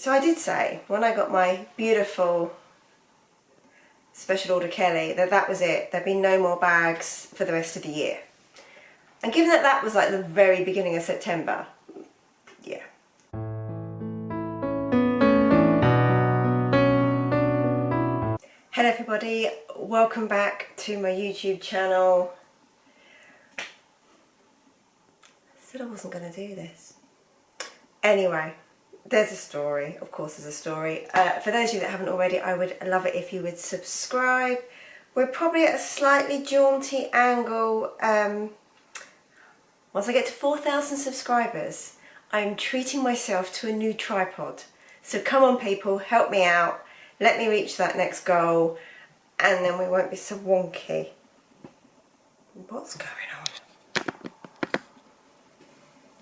So I did say when I got my beautiful special order Kelly that was it. There'd be no more bags for the rest of the year. And given that that was like the very beginning of September, yeah. Hello everybody, welcome back to my YouTube channel. I said I wasn't going to do this. Anyway, there's a story, of course there's a story. For those of you that haven't already, I would love it if you would subscribe. We're probably at a slightly jaunty angle. Once I get to 4,000 subscribers, I'm treating myself to a new tripod. So come on people, help me out. Let me reach that next goal and then we won't be so wonky. What's going on?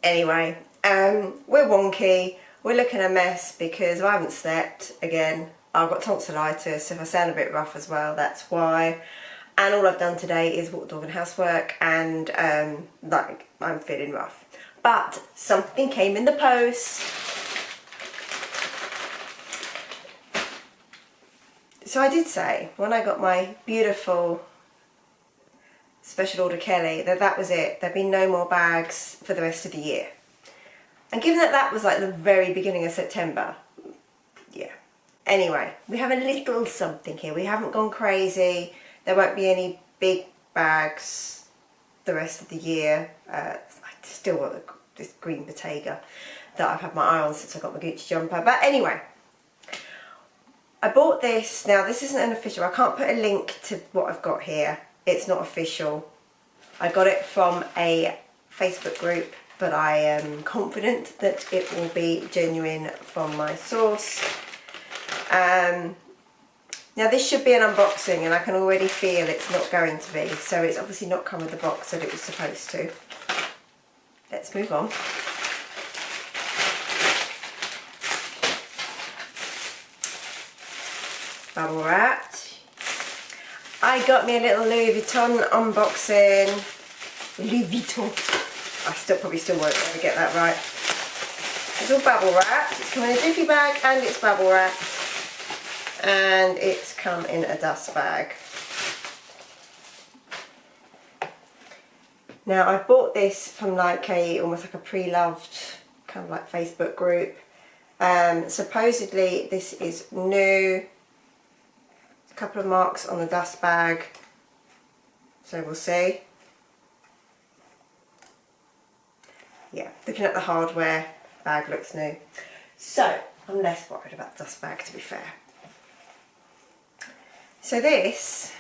Anyway, we're wonky. We're looking a mess because I haven't slept again. I've got tonsillitis, so if I sound a bit rough as well, that's why. And all I've done today is walk the dog and housework and like I'm feeling rough. But something came in the post. So I did say when I got my beautiful special order Kelly that was it. There'd be no more bags for the rest of the year. And given that that was like the very beginning of September, yeah. Anyway, we have a little something here. We haven't gone crazy. There won't be any big bags the rest of the year. I still want this green Bottega that I've had my eye on since I got my Gucci jumper. But anyway, I bought this. Now this isn't an official. I can't put a link to what I've got here. It's not official. I got it from a Facebook group, but I am confident that it will be genuine from my source. Now this should be an unboxing and I can already feel it's not going to be. So it's obviously not come with the box that it was supposed to. Let's move on. Bubble wrapped. I got me a little Louis Vuitton unboxing. Louis Vuitton. I probably still won't ever get that right. It's all bubble wrapped. It's come in a jiffy bag and it's bubble wrapped. And it's come in a dust bag. Now I've bought this from like almost like a pre-loved kind of like Facebook group. Supposedly this is new. A couple of marks on the dust bag, so we'll see. Yeah, looking at the hardware, bag looks new. So I'm less worried about the dust bag, to be fair. So this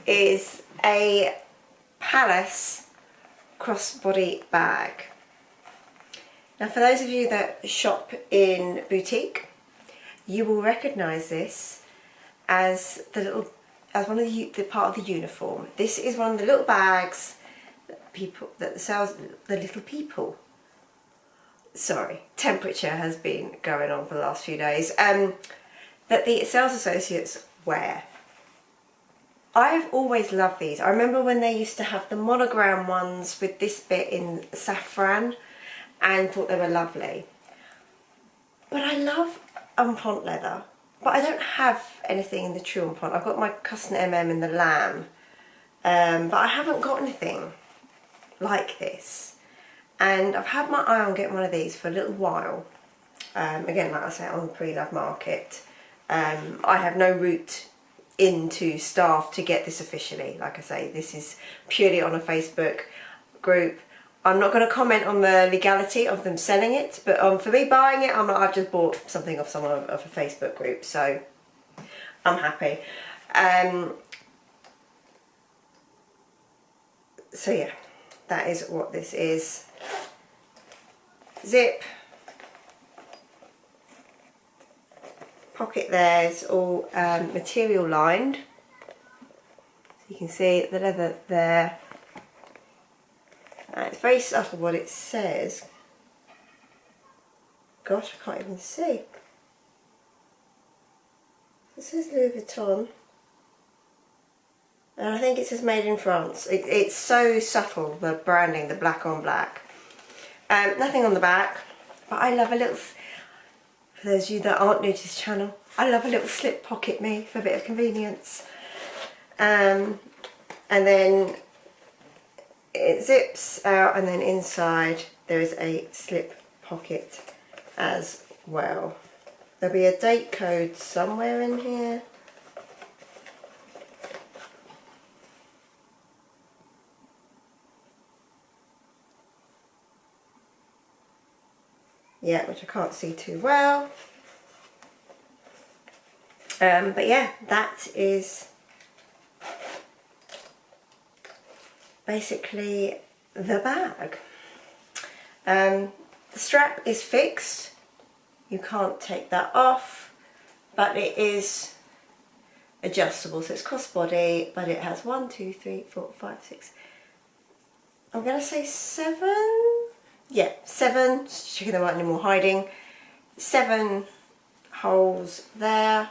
is a Pallas Crossbody bag. Now for those of you that shop in boutique, you will recognise this as one of the part of the uniform. This is one of the little bags that sells the little people. Sorry, temperature has been going on for the last few days. That the sales associates wear. I've always loved these. I remember when they used to have the monogram ones with this bit in saffron and thought they were lovely. But I love Umpont leather, but I don't have anything in the true Umpont. I've got my custom MM in the lamb, but I haven't got anything like this. And I've had my eye on getting one of these for a little while. Again, like I say, on the pre-love market. I have no route into staff to get this officially. Like I say, this is purely on a Facebook group. I'm not going to comment on the legality of them selling it, but for me buying it, I've just bought something off someone of a Facebook group, so I'm happy. So yeah, that is what this is. Zip. Pocket there is all material lined. So you can see the leather there. It's very subtle what it says. Gosh, I can't even see. It says Louis Vuitton. And I think it says made in France. It's so subtle, the branding, the black on black. Nothing on the back. but I love a little, for those of you that aren't new to this channel, I love a little slip pocket me for a bit of convenience. And then it zips out, and then inside there is a slip pocket as well. There'll be a date code somewhere in here. Yeah, which I can't see too well. But yeah, that is basically the bag. The strap is fixed. You can't take that off, but it is adjustable. So it's crossbody, but it has 1, 2, 3, 4, 5, 6. I'm going to say 7. Yeah, 7. Just checking there aren't any more hiding. 7 holes there.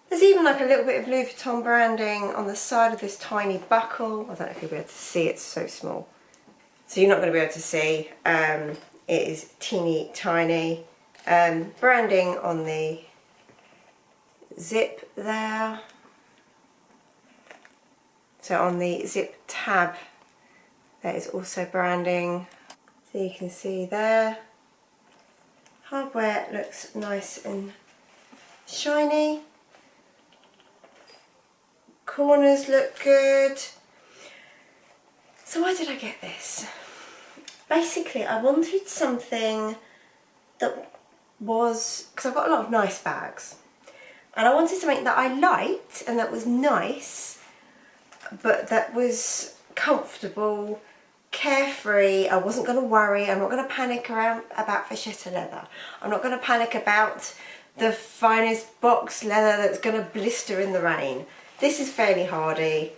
There's even like a little bit of Louis Vuitton branding on the side of this tiny buckle. I don't know if you'll be able to see, it's so small. So you're not going to be able to see. It is teeny tiny. Branding on the zip there. So on the zip tab there is also branding. So you can see there. Hardware looks nice and shiny. Corners look good. So why did I get this? Basically I wanted something that was, because I've got a lot of nice bags, and I wanted something that I liked and that was nice, but that was comfortable, carefree. I wasn't going to worry. I'm not going to panic about vachetta leather. I'm not going to panic about the finest box leather that's going to blister in the rain. This is fairly hardy.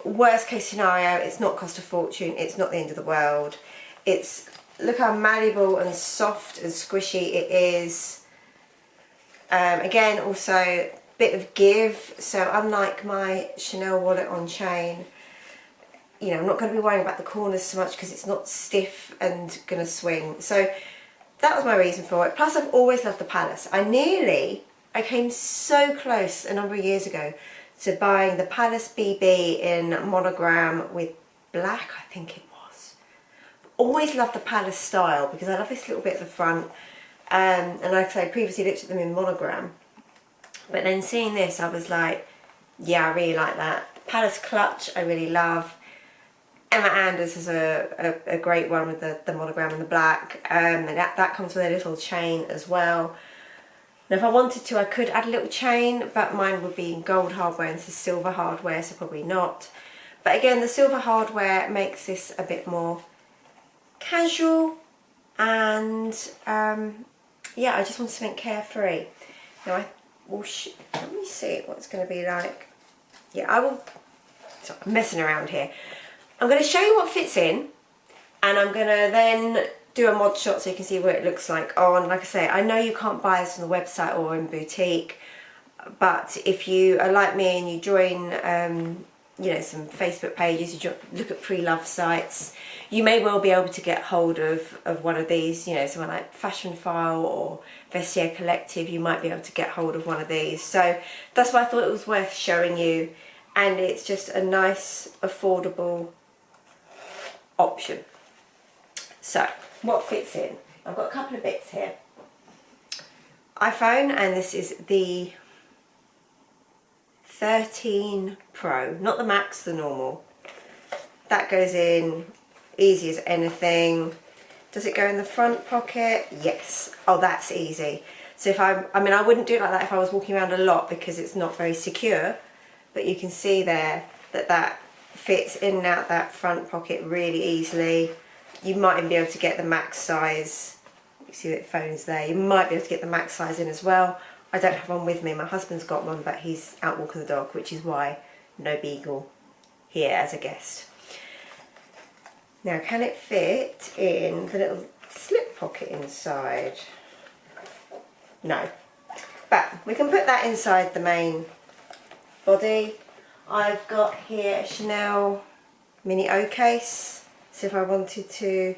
Worst case scenario, it's not cost a fortune. It's not the end of the world. It's, look how malleable and soft and squishy it is. Again, also a bit of give. So unlike my Chanel wallet on chain, you know, I'm not going to be worrying about the corners so much because it's not stiff and going to swing. So that was my reason for it. Plus I've always loved the Pallas. I came so close a number of years ago to buying the Pallas BB in monogram with black, I think it was. Always loved the Pallas style because I love this little bit at the front. And like I say, I previously looked at them in monogram. But then seeing this, I was like, yeah, I really like that. Pallas clutch, I really love. Emma Anders is a great one with the monogram and the black. And that comes with a little chain as well. Now if I wanted to, I could add a little chain, but mine would be in gold hardware and this is silver hardware, so probably not. But again, the silver hardware makes this a bit more casual, and yeah, I just want something carefree. Now I will, let me see what it's going to be like. Yeah, I will, sorry, I'm messing around here. I'm going to show you what fits in, and I'm going to then do a mod shot so you can see what it looks like on. Like I say, I know you can't buy this on the website or in boutique, but if you are like me and you join you know, some Facebook pages, you look at pre-love sites, you may well be able to get hold of one of these, you know, someone like Fashion File or Vestiaire Collective, you might be able to get hold of one of these. So that's why I thought it was worth showing you, and it's just a nice, affordable option. So what fits in? I've got a couple of bits here. iPhone, and this is the 13 Pro, not the Max, the normal. That goes in easy as anything. Does it go in the front pocket? Yes. Oh, that's easy. So if I mean, I wouldn't do it like that if I was walking around a lot because it's not very secure, but you can see there that fits in and out that front pocket really easily. You might even be able to get the max size. You see that phone's there. You might be able to get the max size in as well. I don't have one with me. My husband's got one, but he's out walking the dog, which is why no Beagle here as a guest. Now, can it fit in the little slip pocket inside? No. But we can put that inside the main body. I've got here a Chanel mini O case. So if I wanted to,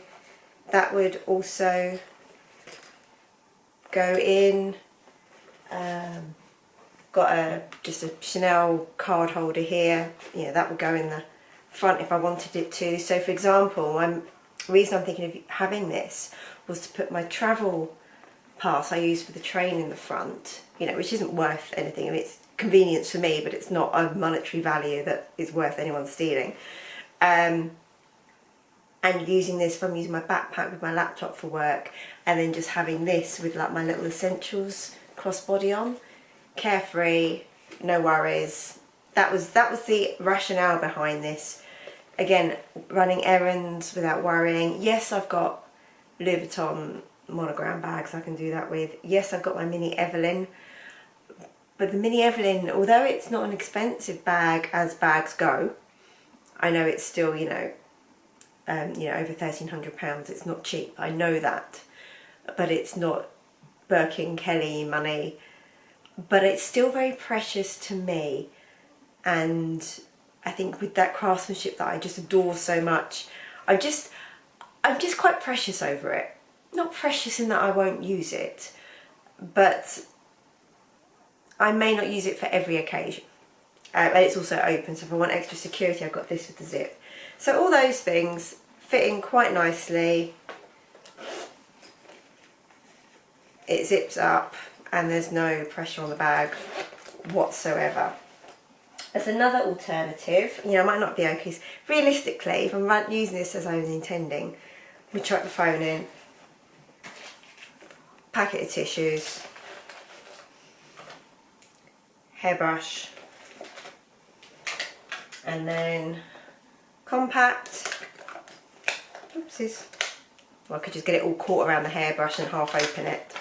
that would also go in. Got just a Chanel card holder here. You know, that would go in the front if I wanted it to. So for example, the reason I'm thinking of having this was to put my travel pass I use for the train in the front, you know, which isn't worth anything. I mean, it's convenience for me, but it's not a monetary value that is worth anyone stealing. And using this, if I'm using my backpack with my laptop for work, and then just having this with like my little essentials crossbody on, carefree, no worries. That was the rationale behind this. Again, running errands without worrying. Yes, I've got Louis Vuitton monogram bags I can do that with. Yes, I've got my mini Evelyn, but the mini Evelyn, although it's not an expensive bag as bags go, I know it's still, you know, over £1,300. It's not cheap, I know that, but it's not Birkin Kelly money, but it's still very precious to me. And I think with that craftsmanship that I just adore so much, I'm just quite precious over it. Not precious in that I won't use it, but I may not use it for every occasion. And it's also open, so if I want extra security, I've got this with the zip. So all those things fit in quite nicely. It zips up and there's no pressure on the bag whatsoever. As another alternative, you know, it might not be okay. Realistically, if I'm using this as I was intending, we chuck the phone in, packet of tissues, hairbrush, and then compact. Oopsies. Well, I could just get it all caught around the hairbrush and half open it.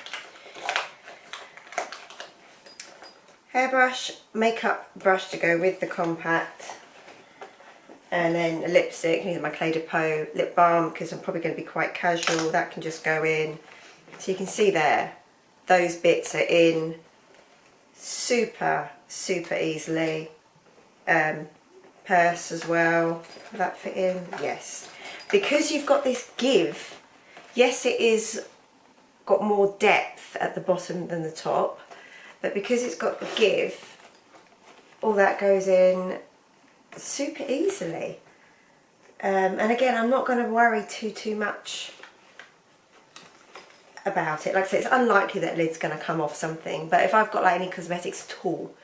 Hairbrush, makeup brush to go with the compact, and then a lipstick. I'm using my Cle de Peau lip balm because I'm probably going to be quite casual. That can just go in. So you can see there, those bits are in super easily. Purse as well. Will that fit in? Yes. Because you've got this give, yes, it is got more depth at the bottom than the top, but because it's got the give, all that goes in super easily. And again, I'm not going to worry too much about it. Like I said, it's unlikely that lid's going to come off something, but if I've got like any cosmetics at all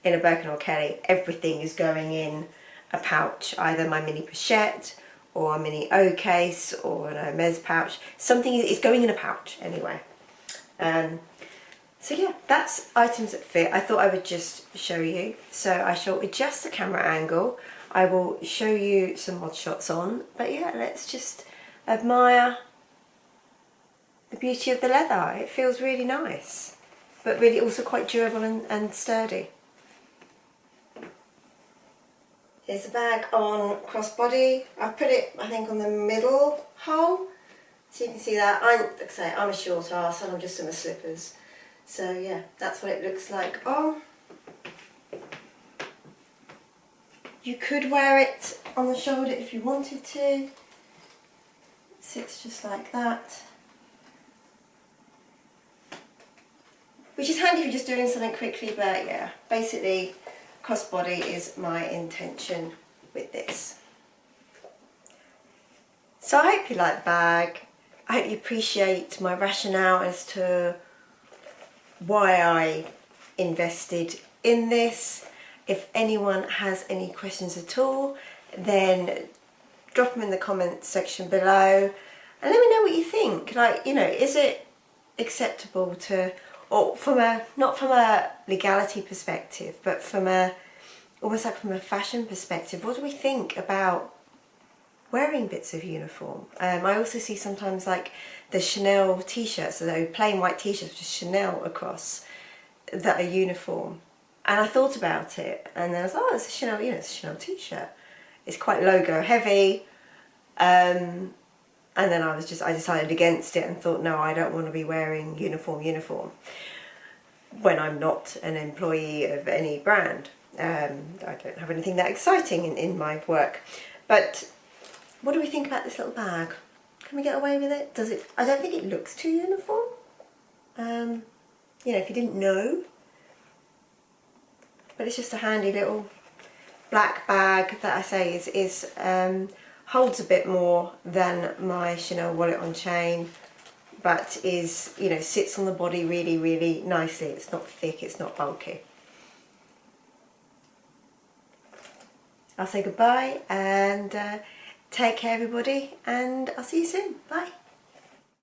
in a Birkin or Kelly, everything is going in a pouch, either my mini pochette or a mini O case or an Hermes pouch. Something is going in a pouch anyway. So yeah, that's items that fit. I thought I would just show you. So I shall adjust the camera angle. I will show you some mod shots on, but yeah, let's just admire the beauty of the leather. It feels really nice, but really also quite durable and sturdy. Here's the bag on crossbody. I've put it, I think, on the middle hole, so you can see that. Like I say, I'm a short ass and I'm just in my slippers. So yeah, that's what it looks like on. You could wear it on the shoulder if you wanted to. It sits just like that. Which is handy if you're just doing something quickly, but yeah, basically crossbody is my intention with this. So I hope you like the bag. I hope you appreciate my rationale as to why I invested in this. If anyone has any questions at all, then drop them in the comments section below and let me know what you think. Like, you know, is it acceptable to, or from a, not from a legality perspective, but from a, almost like from a fashion perspective, what do we think about wearing bits of uniform? I also see sometimes like the Chanel t-shirts, so plain white t-shirts with Chanel across, that are uniform. And I thought about it, and then I was like, oh, it's a Chanel, you know, it's a Chanel t-shirt. It's quite logo heavy. And then I decided against it and thought, no, I don't want to be wearing uniform when I'm not an employee of any brand. I don't have anything that exciting in my work. But what do we think about this little bag? Can we get away with it? Does it? I don't think it looks too uniform. you know, if you didn't know. But it's just a handy little black bag that I say is holds a bit more than my Chanel wallet on chain, but is, you know, sits on the body really, really nicely. It's not thick, it's not bulky. I'll say goodbye and take care everybody, and I'll see you soon. Bye.